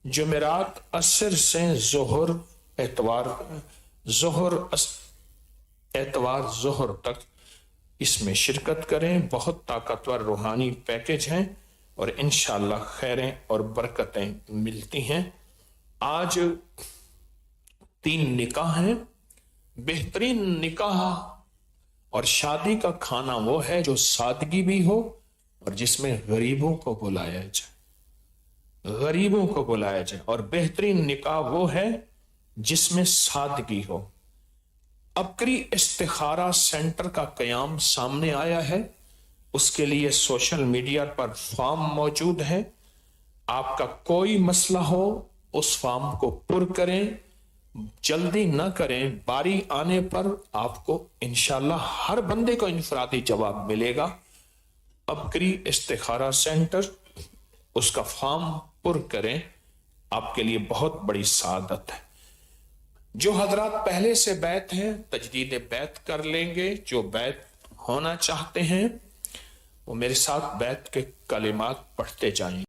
जुमेरात असर से एतवार जोहर तक इसमें शिरकत करें। बहुत ताकतवर रूहानी पैकेज हैं और इंशाअल्लाह खैरें और बरकतें मिलती हैं। आज 3 निकाह हैं। बेहतरीन निकाह और शादी का खाना वो है जो सादगी भी हो और जिसमें गरीबों को बुलाया जाए, गरीबों को बुलाया जाए। और बेहतरीन निकाह वो है जिसमें सादगी हो। अबकरी इस्तिखारा सेंटर का कयाम सामने आया है। उसके लिए सोशल मीडिया पर फॉर्म मौजूद है। आपका कोई मसला हो उस फॉर्म को पुर करें, जल्दी ना करें। बारी आने पर आपको इंशाअल्लाह हर बंदे को इनफरादी जवाब मिलेगा। अबकरी इस्तिखारा सेंटर, उसका फॉर्म पुर करें, आपके लिए बहुत बड़ी सादत है। जो हजरात पहले से बैत हैं तजदीद बैत कर लेंगे। जो बैत होना चाहते हैं वो मेरे साथ बैत के कलिमात पढ़ते जाएं।